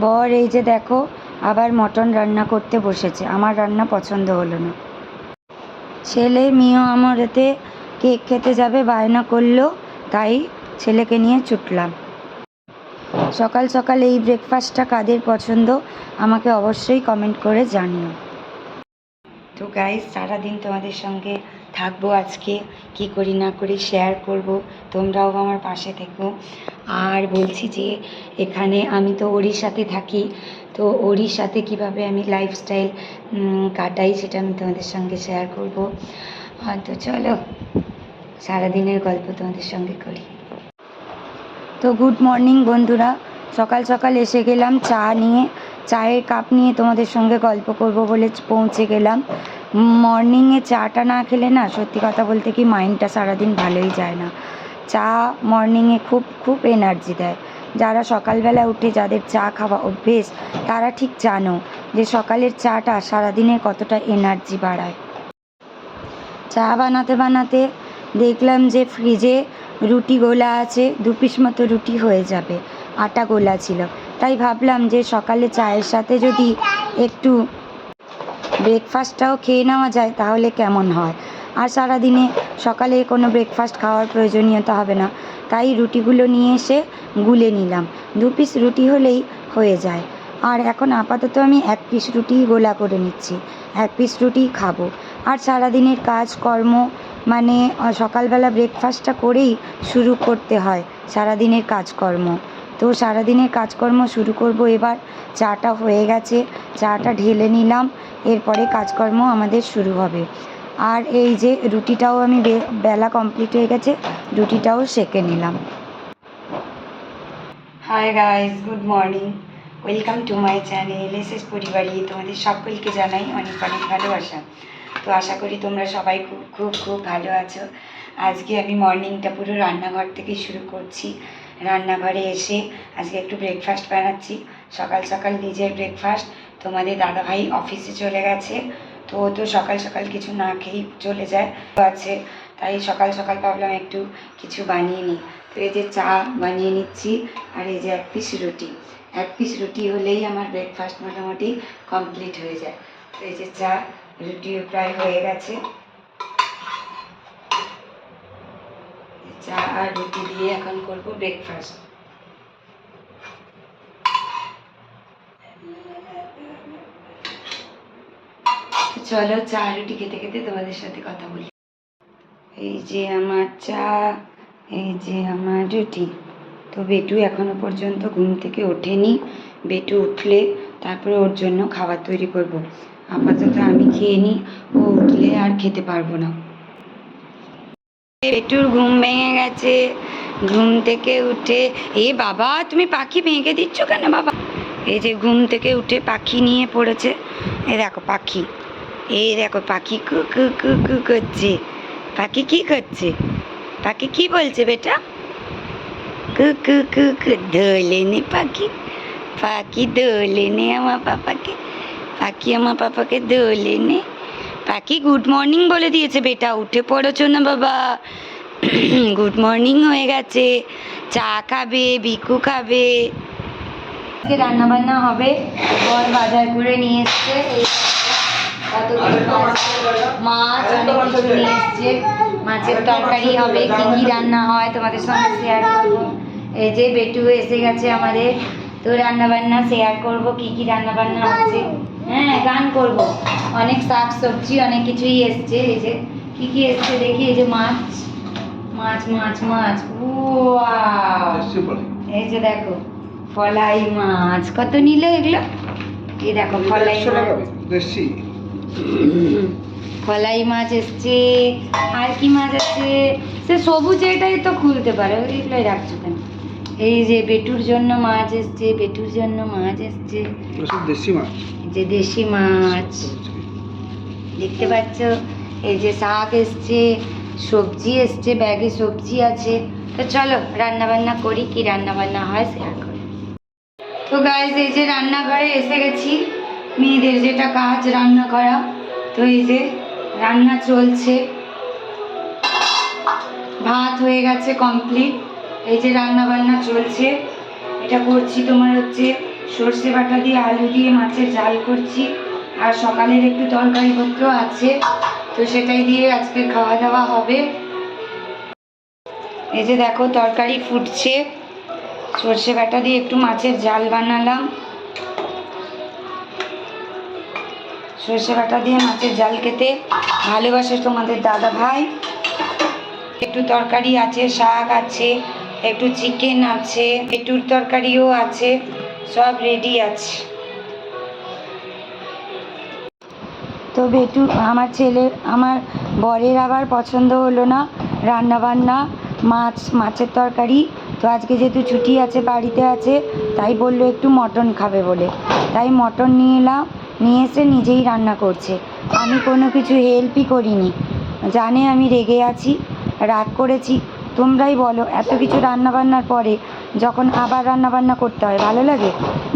বর এই যে দেখো আবার মটন রান্না করতে বসেছে, আমার রান্না পছন্দ হলো না। ছেলে মেয়েও আমার এতে কেক খেতে যাবে বায়না করলো, তাই ছেলেকে নিয়ে ছুটলাম। সকাল সকাল এই ব্রেকফাস্টটা কাদের পছন্দ আমাকে অবশ্যই কমেন্ট করে জানিও। তো গাইস, সারাদিন তোমাদের সঙ্গে থাকবো, আজকে কি করি না করি শেয়ার করব, তোমরাও আমার পাশে থেকো। আর বলছি যে এখানে আমি তো ওড়িশাতে থাকি, তো ওড়িশাতে কিভাবে আমি লাইফস্টাইল কাটাই সেটা আমি তোমাদের সঙ্গে শেয়ার করব। তো চলো সারাদিনের গল্প তোমাদের সঙ্গে করি। তো গুড মর্নিং বন্ধুরা, সকাল সকাল এসে গেলাম চা নিয়ে, চায়ের কাপ নিয়ে তোমাদের সঙ্গে গল্প করব বলে পৌঁছে গেলাম। মর্নিংয়ে চাটা না খেলে না, সত্যি কথা বলতে কি, মাইন্ডটা সারাদিন ভালোই যায় না। চা মর্নিংয়ে খুব খুব এনার্জি দেয়। যারা সকালবেলা উঠে যাদের চা খাওয়া অভ্যেস তারা ঠিক জানো যে সকালের চাটা সারাদিনের কতটা এনার্জি বাড়ায়। চা বানাতে বানাতে দেখলাম যে ফ্রিজে রুটি গোলা আছে, 2 পিস মতো রুটি হয়ে যাবে, আটা গোলা ছিল। তাই ভাবলাম যে সকালে চায়ের সাথে যদি একটু ব্রেকফাস্টটাও খেয়ে নেওয়া যায় তাহলে কেমন হয়। আর সারাদিনে সকালে কোনো ব্রেকফাস্ট খাওয়ার প্রয়োজনীয়তা হবে না, তাই রুটিগুলো নিয়ে এসে গুলে নিলাম। 2 পিস রুটি হলেই হয়ে যায়। আর এখন আপাতত আমি 1 পিস রুটিই গোলা করে নিচ্ছি, 1 পিস রুটিই খাবো। আর সারাদিনের কাজকর্ম মানে সকালবেলা ব্রেকফাস্টটা করেই শুরু করতে হয় সারাদিনের কাজকর্ম। তো সারাদিনের কাজকর্ম শুরু করব এবার। চাটা হয়ে গেছে, চাটা ঢেলে নিলাম, এরপরে কাজকর্ম আমাদের শুরু হবে। আর এই যে রুটিটাও আমি বেলা কমপ্লিট হয়ে গেছে, রুটিটাও সেঁকে নিলাম। Hi guys, good morning, welcome to my channel SS পরিবারে। তোমাদের সকলকে জানাই অনেক অনেক ভালোবাসা। তো আশা করি তোমরা সবাই খুব খুব খুব ভালো আছো। আজকে আমি মর্নিংটা পুরো রান্নাঘর থেকে শুরু করছি। রান্নাঘরে এসে আজকে একটু ব্রেকফাস্ট বানাচ্ছি, সকাল সকাল নিজের ব্রেকফাস্ট। তোমাদের দাদাভাই অফিসে চলে গেছে, তো ও তো সকাল সকাল কিছু না খেয়েই চলে যায় আছে, তাই সকাল সকাল ভাবলাম একটু কিছু বানিয়ে নিই। তো এই যে চা বানিয়ে নিচ্ছি, আর এই যে 1 পিস রুটি, 1 পিস রুটি হলেই আমার ব্রেকফাস্ট মোটামুটি কমপ্লিট হয়ে যায়। তো এই যে চা, রুটিও প্রায় হয়ে গেছে। চা আর রুটি দিয়ে এখন করব ব্রেকফাস্ট। চলো চা রুটি খেতে খেতে তোমাদের সাথে কথা বলি। এই যে আমার চা, এই যে আমার রুটি। তো বেটু এখনো পর্যন্ত ঘুম থেকে ওঠেনি, বেটু উঠলে তারপরে ওর জন্য খাবার তৈরি করব। আপাতত আমি খেয়ে নিই, ও উঠলে আর খেতে পারবো না। বেটুর ঘুম ভেঙে গেছে, ঘুম থেকে উঠে, এ বাবা তুমি পাখি ভেঙে দিচ্ছ কেন বাবা? এই যে ঘুম থেকে উঠে পাখি নিয়ে পড়েছে, এই দেখো পাখি, এই দেখো পাখি কু কু কু কু করছে। পাখি কি করছে? পাখি কি বলছে বেটা? কু কু কু কু। দোলে নে পাখি, পাখি দোলে নে আমার পাপাকে, পাখি আমার পাপাকে দোলে নে। পাখি গুড মর্নিং বলে দিয়েছে বেটা, উঠে পড়েছো না বাবা? গুড মর্নিং হয়ে গেছে। চা খাবে, বিকু খাবে। রান্না বান্না হবে, বর বাজার করে নিয়ে এসছে, মাছ অনেক কিছু নিয়ে এসছে। মাছের তরকারি হবে, কী কী রান্না হয় তোমাদের সঙ্গে শেয়ার করবো। এই যে বেটু এসে গেছে আমাদের, তো রান্না বান্না শেয়ার করব, কী কী রান্না বান্না হচ্ছে। হ্যাঁ, গান করব। অনেক শাক সবজি অনেক কিছুই এসছে। এই যে কী কী এসছে দেখি, এই যে মাছ মাছ মাছ মাছ, এই যে দেখো ফলাই মাছ, কত নিল এগুলো? এই দেখো ফলাই মাছ, ফলাই মাছ এসছে। আর কি মাছ আছে? সে সবুজ, এটাই তো খুলতে পারে, এগুলোই রাখছো কেন? এই যে বেটুর জন্য মাছ এসছে, বেটুর জন্য মাছ এসছে, দেশি মাছ, যে দেশি মাছ দেখতে পাচ্ছ। এই যে শাক এসছে, সবজি এসছে, ব্যাগে সবজি আছে। তো চলো রান্না বান্না করি, কি রান্না বান্না হয় শেয়ার করি। তো গাইজ, এই যে রান্নাঘরে এসে গেছি, মেয়েদের যেটা কাজ রান্না করা। তো এই যে রান্না চলছে, ভাত হয়ে গেছে কমপ্লিট, এই যে রান্না বান্না চলছে। এটা করছি তোমার হচ্ছে সর্ষে বাটা দিয়ে আলু দিয়ে মাছের ঝাল করছি, আর সকালের একটু তরকারিপত্র আছে, তো সেটাই দিয়ে আজকে খাওয়া দাওয়া হবে। এই যে দেখো তরকারি ফুটছে, সর্ষে বাটা দিয়ে একটু মাছের ঝাল বানালাম। সর্ষে বাটা দিয়ে মাছের ঝাল খেতে ভালোবাসে তোমাদের দাদা ভাই। একটু তরকারি আছে, শাক আছে, একটু চিকেন আছে, পেটুর তরকারিও আছে, সব রেডি আছে। তো বেটু আমার বরের আবার পছন্দ হলো না রান্না বান্না, মাছের তরকারি। তো আজকে যেহেতু ছুটি আছে, বাড়িতে আছে, তাই বললো একটু মটন খাবে বলে, তাই মটন নিয়ে এলাম, নিয়ে এসে নিজেই রান্না করছে। আমি কোনো কিছু হেল্পই করিনি, জানে আমি রেগে আছি, রাগ করেছি। তোমরাই বলো, এত কিছু রান্নাবান্নার পরে যখন আবার রান্নাবান্না করতে হয় ভালো লাগে?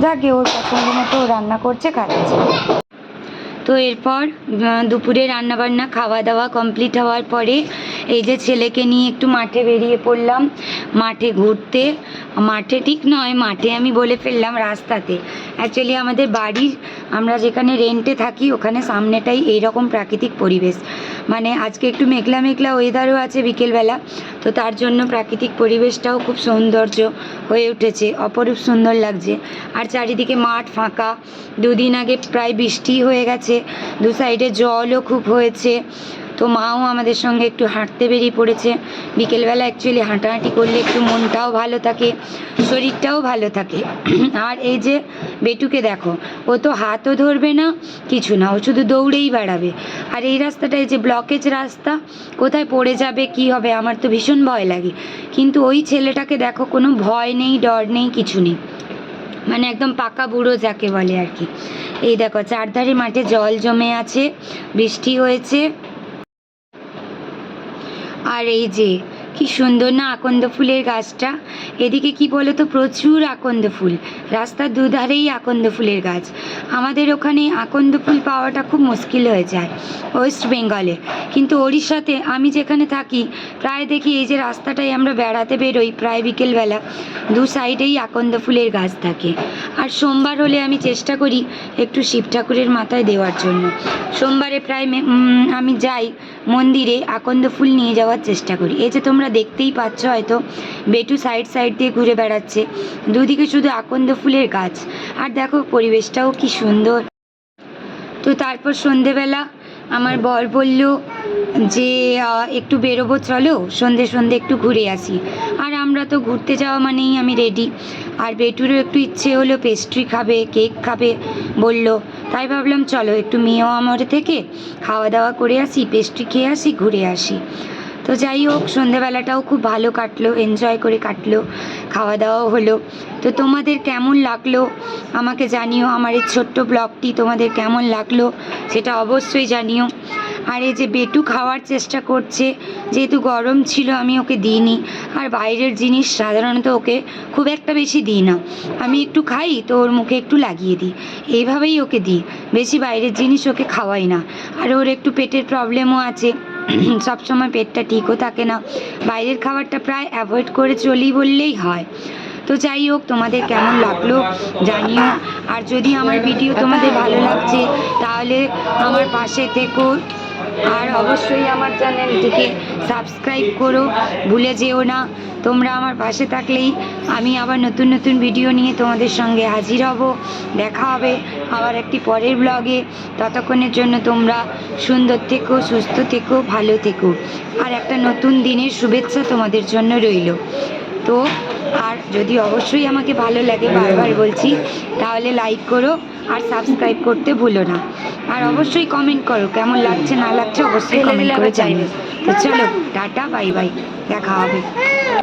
যাকে ওর পছন্দ মতো রান্না করছে, খাচ্ছে। তো এরপর দুপুরে রান্নাবান্না খাওয়া দাওয়া কমপ্লিট হওয়ার পরে এই যে ছেলেকে নিয়ে একটু মাঠে বেরিয়ে পড়লাম, মাঠে ঘুরতে। মাঠে ঠিক নয়, মাঠে আমি বলে ফেললাম, রাস্তাতে। অ্যাকচুয়ালি আমাদের বাড়ির, আমরা যেখানে রেন্টে থাকি ওখানে সামনেটাই এইরকম প্রাকৃতিক পরিবেশ। মানে আজকে একটু মেঘলা মেঘলা ওয়েদারও আছে বিকেলবেলা, তো তার জন্য প্রাকৃতিক পরিবেশটাও খুব সৌন্দর্য হয়ে উঠেছে, অপরূপ সুন্দর লাগছে। আর চারিদিকে মাঠ ফাঁকা, দুদিন আগে প্রায় বৃষ্টি হয়ে গেছে, দু সাইডে জলও খুব হয়েছে। তো মাও আমাদের সঙ্গে একটু হাঁটতে বেরিয়ে পড়েছে। বিকেলবেলা অ্যাকচুয়ালি হাঁটাহাঁটি করলে একটু মনটাও ভালো থাকে, শরীরটাও ভালো থাকে। আর এই যে বেটুকে দেখো, ও তো হাতও ধরবে না, কিছু না, ও শুধু দৌড়েই বেড়াবে। আর এই রাস্তাটা, এই যে ব্লকেজ রাস্তা, কোথায় পড়ে যাবে কি হবে, আমার তো ভীষণ ভয় লাগে। কিন্তু ওই ছেলেটাকে দেখো, কোনো ভয় নেই, ডর নেই, কিছু নেই, মানে একদম পাকা বুড়ো যাকে বলে আর কি। এই দেখো চারধারে মাঠে জল জমে আছে, বৃষ্টি হয়েছে। আর এই যে কি সুন্দর না আকন্দ ফুলের গাছটা। এদিকে কি বলো তো, প্রচুর আকন্দ ফুল, রাস্তার দুধারেই আকন্দ ফুলের গাছ। আমাদের ওখানে আকন্দ ফুল পাওয়াটা খুব মুশকিল হয়ে যায় ওয়েস্ট বেঙ্গলে, কিন্তু ওড়িশাতে আমি যেখানে থাকি প্রায় দেখি এই যে রাস্তাটায় আমরা বেড়াতে বেরোই প্রায় বিকেলবেলা, দু সাইডেই আকন্দ ফুলের গাছ থাকে। আর সোমবার হলে আমি চেষ্টা করি একটু শিব ঠাকুরের মাথায় দেওয়ার জন্য। সোমবারে প্রায় আমি যাই মন্দিরে, আকন্দ ফুল নিয়ে যাওয়ার চেষ্টা করি। এই যে তোমরা দেখতেই পাচ্ছ হয়তো, বেটু সাইড সাইড দিয়ে ঘুরে বেড়াচ্ছে, দুদিকে শুধু আকন্দ ফুলের গাছ। আর দেখো পরিবেশটাও কি সুন্দর। তো তারপর সন্ধেবেলা আমার বর বলল যে একটু বেরোবো, চলো সন্ধে সন্ধে একটু ঘুরে আসি। আর আমরা তো ঘুরতে যাওয়া মানেই আমি রেডি। আর বেটুরও একটু ইচ্ছে হলো, পেস্ট্রি খাবে, কেক খাবে বলল, তাই ভাবলাম চলো একটু মিও আমরে থেকে খাওয়া দাওয়া করে আসি, পেস্ট্রি খেয়ে আসি, ঘুরে আসি। তো যাই হোক, সন্ধেবেলাটাও খুব ভালো কাটলো, এনজয় করে কাটলো, খাওয়া দাওয়াও হলো। তো তোমাদের কেমন লাগলো আমাকে জানিও, আমার এই ছোট্ট ব্লগটি তোমাদের কেমন লাগলো সেটা অবশ্যই জানিও। আর এই যে বেটু খাওয়ার চেষ্টা করছে, যেহেতু গরম ছিল আমি ওকে দিইনি। আর বাইরের জিনিস সাধারণত ওকে খুব একটা বেশি দিই না, আমি একটু খাই তো ওর মুখে একটু লাগিয়ে দিই, এইভাবেই ওকে দিই, বেশি বাইরের জিনিস ওকে খাওয়াই না। আর ওর একটু পেটের প্রবলেমও আছে, সবসময় পেটটা ঠিকও থাকে না, বাইরের খাবারটা প্রায় অ্যাভয়েড করে চলি বললেই হয়। তো যাই হোক, তোমাদের কেমন লাগলো জানিও। আর যদি আমার ভিডিও তোমাদের ভালো লাগছে তাহলে আমার পাশে থেকো, আর অবশ্যই আমার চ্যানেলটিকে সাবস্ক্রাইব করো, ভুলে যেও না। তোমরা আমার পাশে থাকলেই আমি আবার নতুন নতুন ভিডিও নিয়ে তোমাদের সঙ্গে হাজির হব। দেখা হবে আবার একটি পরের ব্লগে। ততক্ষণের জন্য তোমরা সুন্দর থেকো, সুস্থ থেকো, ভালো থেকো। আর একটা নতুন দিনের শুভেচ্ছা তোমাদের জন্য রইল। তো আর যদি অবশ্যই আমাকে ভালো লাগে, বারবার বলছি, তাহলে লাইক করো আর সাবস্ক্রাইব করতে ভুলো না। আর অবশ্যই কমেন্ট করো, কেমন লাগছে না লাগছে অবশ্যই কমেন্ট করে জানিও। তো চলো, টাটা, বাই বাই, দেখা হবে।